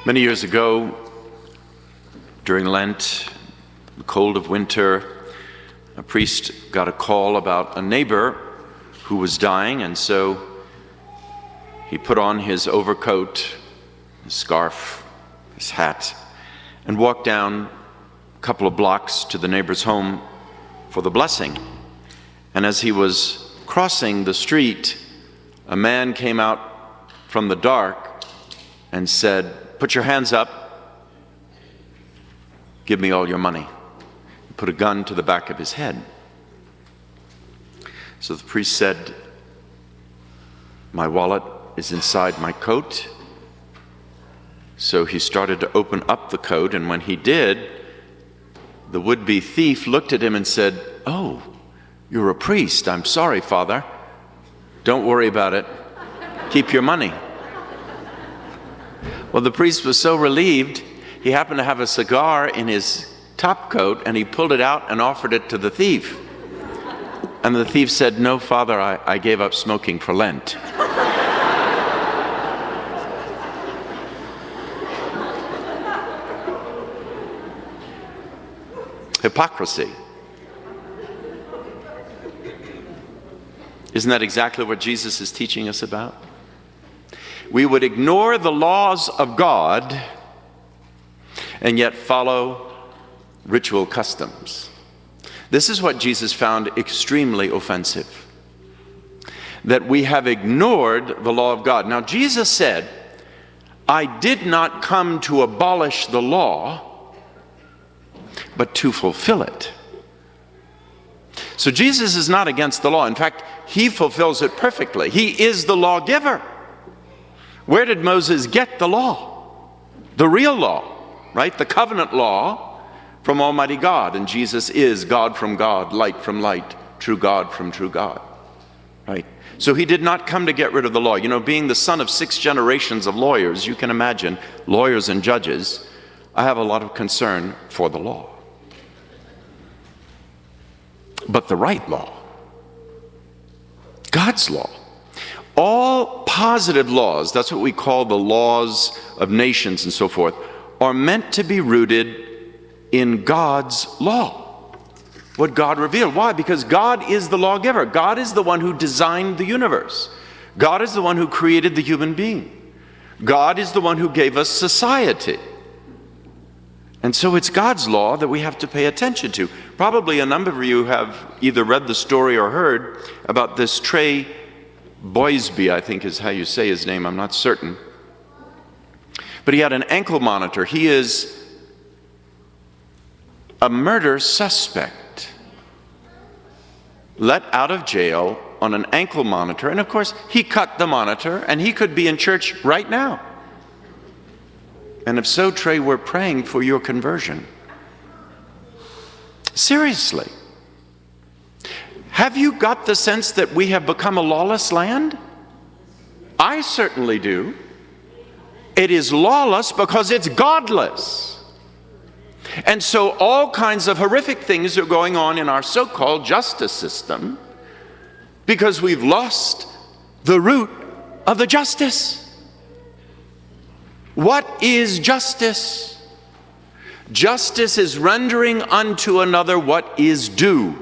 Many years ago, during Lent, the cold of winter, a priest got a call about a neighbor who was dying, and so he put on his overcoat, his scarf, his hat, and walked down a couple of blocks to the neighbor's home for the blessing. And as he was crossing the street, a man came out from the dark and said, "Put your hands up. Give me all your money." He put a gun to the back of his head. So the priest said, "My wallet is inside my coat." So he started to open up the coat, and when he did, the would-be thief looked at him and said, "Oh, you're a priest. I'm sorry, Father. Don't worry about it. Keep your money." Well, the priest was so relieved, he happened to have a cigar in his top coat, and he pulled it out and offered it to the thief. And the thief said, "No, Father, I gave up smoking for Lent." Hypocrisy. Isn't that exactly what Jesus is teaching us about? We would ignore the laws of God and yet follow ritual customs. This is what Jesus found extremely offensive, that we have ignored the law of God. Now, Jesus said, "I did not come to abolish the law, but to fulfill it." So Jesus is not against the law. In fact, he fulfills it perfectly. He is the lawgiver. Where did Moses get the law? The real law, right? The covenant law from Almighty God. And Jesus is God from God, light from light, true God from true God, right? So he did not come to get rid of the law. You know, being the son of 6 generations of lawyers, you can imagine, lawyers and judges, I have a lot of concern for the law. But the right law, God's law, all positive laws, that's what we call the laws of nations and so forth, are meant to be rooted in God's law, what God revealed. Why? Because God is the lawgiver. God is the one who designed the universe. God is the one who created the human being. God is the one who gave us society. And so it's God's law that we have to pay attention to. Probably a number of you have either read the story or heard about this Trey Boisby, I think is how you say his name, I'm not certain. But he had an ankle monitor. He is a murder suspect, let out of jail on an ankle monitor. And of course, he cut the monitor, and he could be in church right now. And if so, Trey, we're praying for your conversion. Seriously. Have you got the sense that we have become a lawless land? I certainly do. It is lawless because it's godless. And so all kinds of horrific things are going on in our so-called justice system because we've lost the root of the justice. What is justice? Justice is rendering unto another what is due.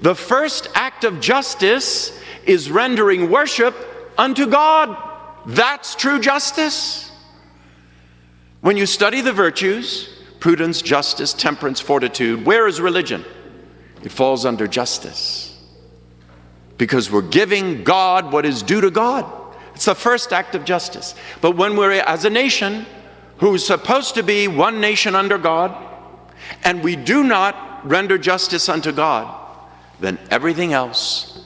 The first act of justice is rendering worship unto God. That's true justice. When you study the virtues, prudence, justice, temperance, fortitude, where is religion? It falls under justice. Because we're giving God what is due to God. It's the first act of justice. But when we're as a nation who's supposed to be one nation under God, and we do not render justice unto God, then everything else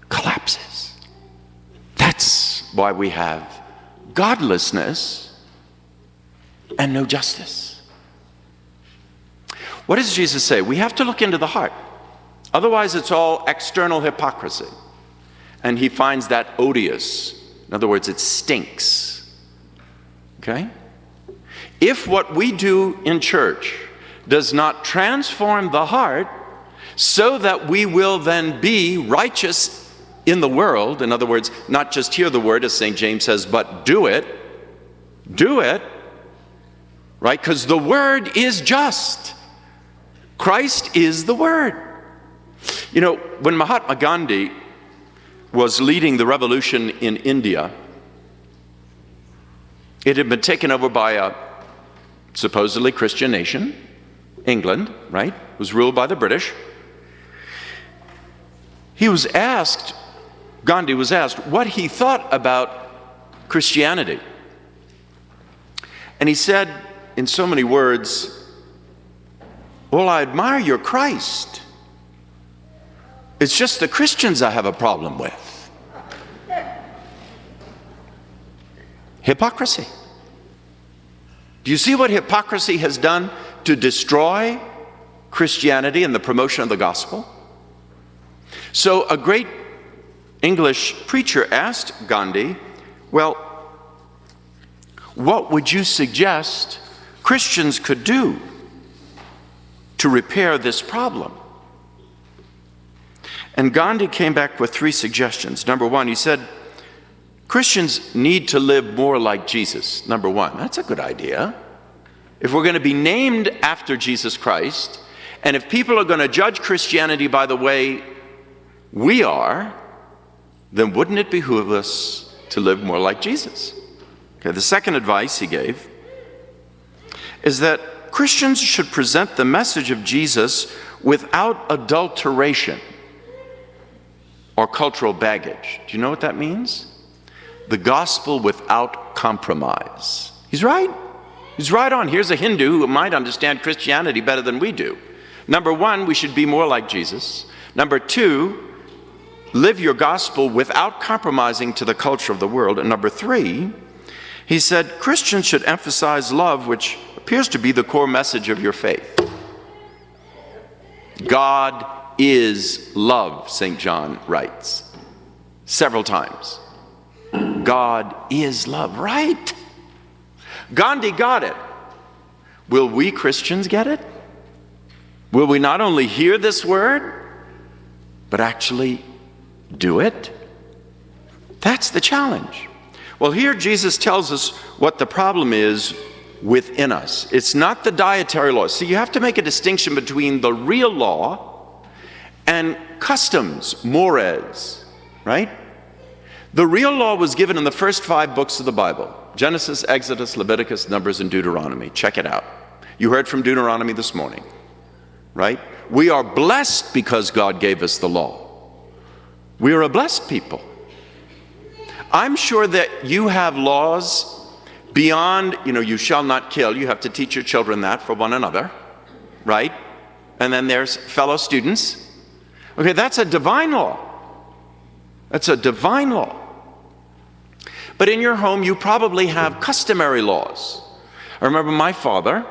collapses. That's why we have godlessness and no justice. What does Jesus say? We have to look into the heart. Otherwise, it's all external hypocrisy. And he finds that odious. In other words, it stinks. Okay? If what we do in church does not transform the heart so that we will then be righteous in the world, in other words, not just hear the word, as St. James says, but do it, do it, right? Because the Word is just. Christ is the Word. You know, when Mahatma Gandhi was leading the revolution in India, it had been taken over by a supposedly Christian nation, England, right? It was ruled by the British. Gandhi was asked what he thought about Christianity. And he said, in so many words, well, I admire your Christ. It's just the Christians I have a problem with. Hypocrisy. Do you see what hypocrisy has done to destroy Christianity and the promotion of the gospel? So a great English preacher asked Gandhi, well, what would you suggest Christians could do to repair this problem? And Gandhi came back with 3 suggestions. Number 1, he said, Christians need to live more like Jesus. Number 1, that's a good idea. If we're going to be named after Jesus Christ, and if people are going to judge Christianity by the way we are, then wouldn't it behoove us to live more like Jesus? Okay, the second advice he gave is that Christians should present the message of Jesus without adulteration or cultural baggage. Do you know what that means? The gospel without compromise. He's right. He's right on. Here's a Hindu who might understand Christianity better than we do. Number 1, we should be more like Jesus. Number 2, live your gospel without compromising to the culture of the world. And number 3, he said, Christians should emphasize love, which appears to be the core message of your faith. God is love, St. John writes several times. God is love, right? Gandhi got it. Will we Christians get it? Will we not only hear this word, but actually do it? That's the challenge. Well, here Jesus tells us what the problem is within us. It's not the dietary law. See, you have to make a distinction between the real law and customs, mores, right? The real law was given in the first 5 books of the Bible: Genesis, Exodus, Leviticus, Numbers, and Deuteronomy. Check it out. You heard from Deuteronomy this morning, right? We are blessed because God gave us the law. We are a blessed people. I'm sure that you have laws beyond, you shall not kill. You have to teach your children that for one another, right? And then there's fellow students. Okay, that's a divine law. That's a divine law. But in your home, you probably have customary laws. I remember my father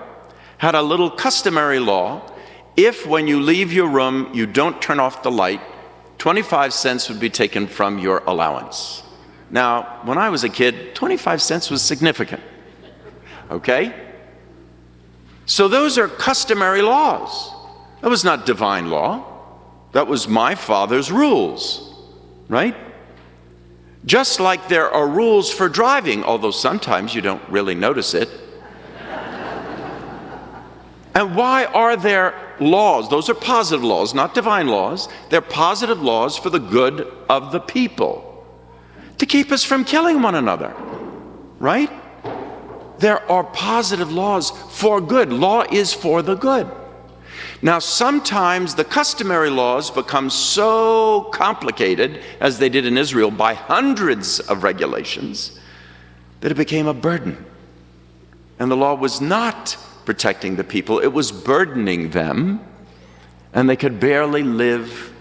had a little customary law. If when you leave your room, you don't turn off the light, 25 cents would be taken from your allowance. Now, when I was a kid, 25 cents was significant, okay? So those are customary laws. That was not divine law. That was my father's rules, right? Just like there are rules for driving, although sometimes you don't really notice it. And why are there laws? Those are positive laws, not divine laws. They're positive laws for the good of the people, to keep us from killing one another, right? There are positive laws for good. Law is for the good. Now, sometimes the customary laws become so complicated, as they did in Israel, by hundreds of regulations, that it became a burden. And the law was not protecting the people, it was burdening them, and they could barely live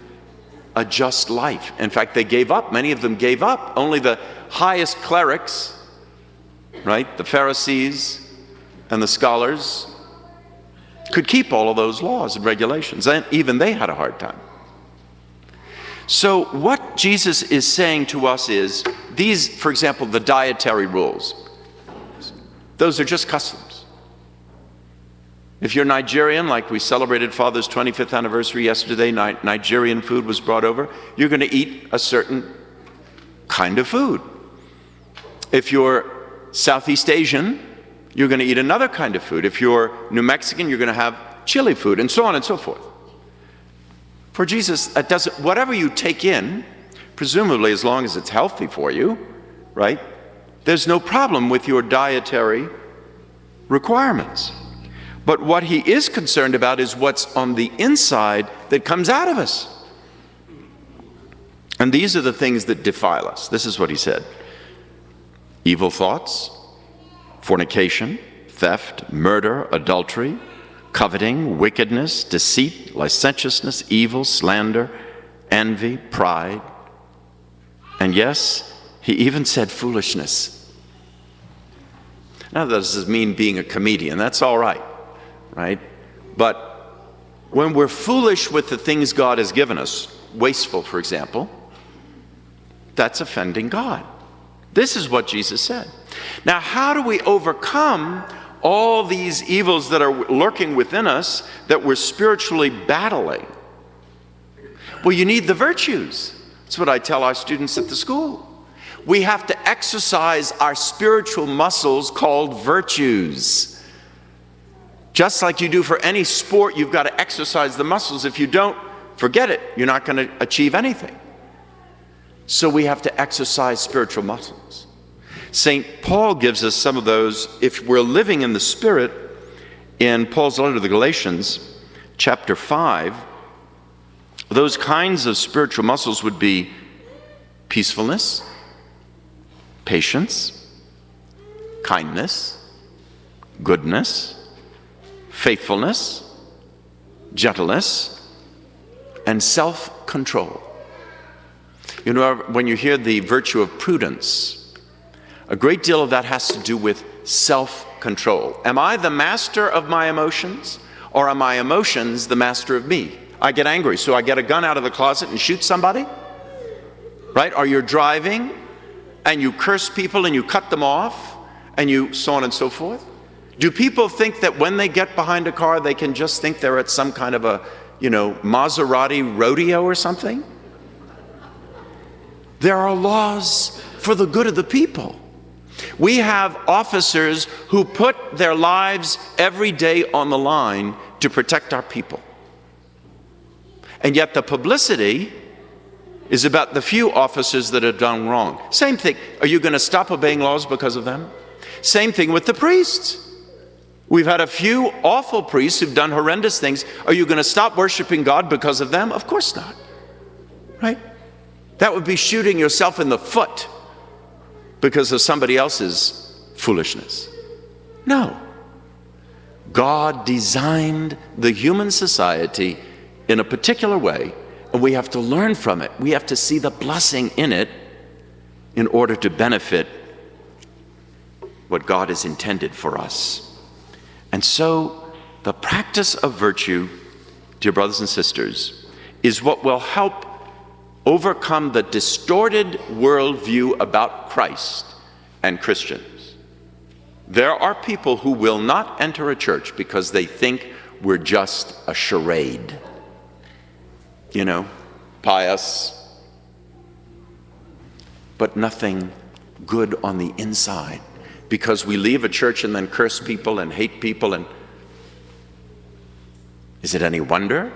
a just life. In fact, they gave up. Many of them gave up. Only the highest clerics, right, the Pharisees and the scholars, could keep all of those laws and regulations, and even they had a hard time. So what Jesus is saying to us is, these, for example, the dietary rules, those are just customs. If you're Nigerian, like we celebrated Father's 25th anniversary yesterday, Nigerian food was brought over, you're going to eat a certain kind of food. If you're Southeast Asian, you're going to eat another kind of food. If you're New Mexican, you're going to have chili food, and so on and so forth. For Jesus, it doesn't, whatever you take in, presumably as long as it's healthy for you, right? There's no problem with your dietary requirements. But what he is concerned about is what's on the inside that comes out of us. And these are the things that defile us. This is what he said. Evil thoughts, fornication, theft, murder, adultery, coveting, wickedness, deceit, licentiousness, evil, slander, envy, pride. And yes, he even said foolishness. Now, that doesn't mean being a comedian. That's all right, right? But when we're foolish with the things God has given us, wasteful, for example, that's offending God. This is what Jesus said. Now, how do we overcome all these evils that are lurking within us that we're spiritually battling? Well, you need the virtues. That's what I tell our students at the school. We have to exercise our spiritual muscles called virtues. Just like you do for any sport, you've got to exercise the muscles. If you don't, forget it. You're not going to achieve anything. So we have to exercise spiritual muscles. St. Paul gives us some of those if we're living in the Spirit. In Paul's letter to the Galatians, chapter 5, those kinds of spiritual muscles would be peacefulness, patience, kindness, goodness, faithfulness, gentleness, and self-control. You know, when you hear the virtue of prudence, a great deal of that has to do with self-control. Am I the master of my emotions, or are my emotions the master of me? I get angry, so I get a gun out of the closet and shoot somebody, right? Or you're driving and you curse people and you cut them off and you so on and so forth. Do people think that when they get behind a car, they can just think they're at some kind of a, Maserati rodeo or something? There are laws for the good of the people. We have officers who put their lives every day on the line to protect our people. And yet the publicity is about the few officers that have done wrong. Same thing. Are you going to stop obeying laws because of them? Same thing with the priests. We've had a few awful priests who've done horrendous things. Are you going to stop worshiping God because of them? Of course not. Right? That would be shooting yourself in the foot because of somebody else's foolishness. No. God designed the human society in a particular way, and we have to learn from it. We have to see the blessing in it in order to benefit what God has intended for us. And so the practice of virtue, dear brothers and sisters, is what will help overcome the distorted worldview about Christ and Christians. There are people who will not enter a church because they think we're just a charade. Pious, but nothing good on the inside, because we leave a church and then curse people and hate people. And is it any wonder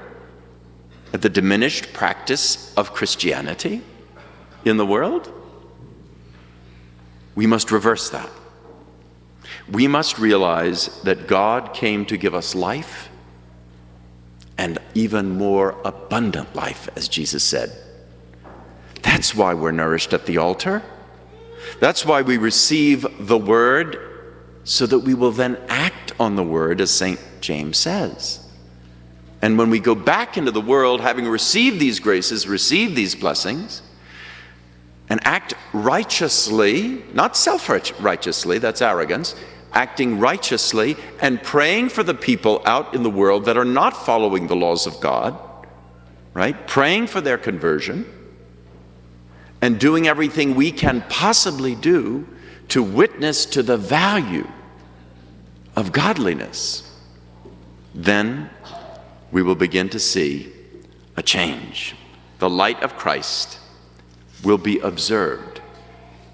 at the diminished practice of Christianity in the world? We must reverse that. We must realize that God came to give us life, and even more abundant life, as Jesus said. That's why we're nourished at the altar. That's why we receive the word, so that we will then act on the word, as St. James says. And when we go back into the world, having received these graces, received these blessings, and act righteously, not self-righteously, that's arrogance, acting righteously and praying for the people out in the world that are not following the laws of God, right? Praying for their conversion and doing everything we can possibly do to witness to the value of godliness. Then we will begin to see a change. The light of Christ will be observed.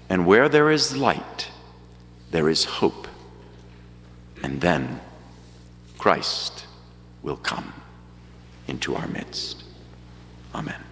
And where there is light, there is hope. And then Christ will come into our midst. Amen.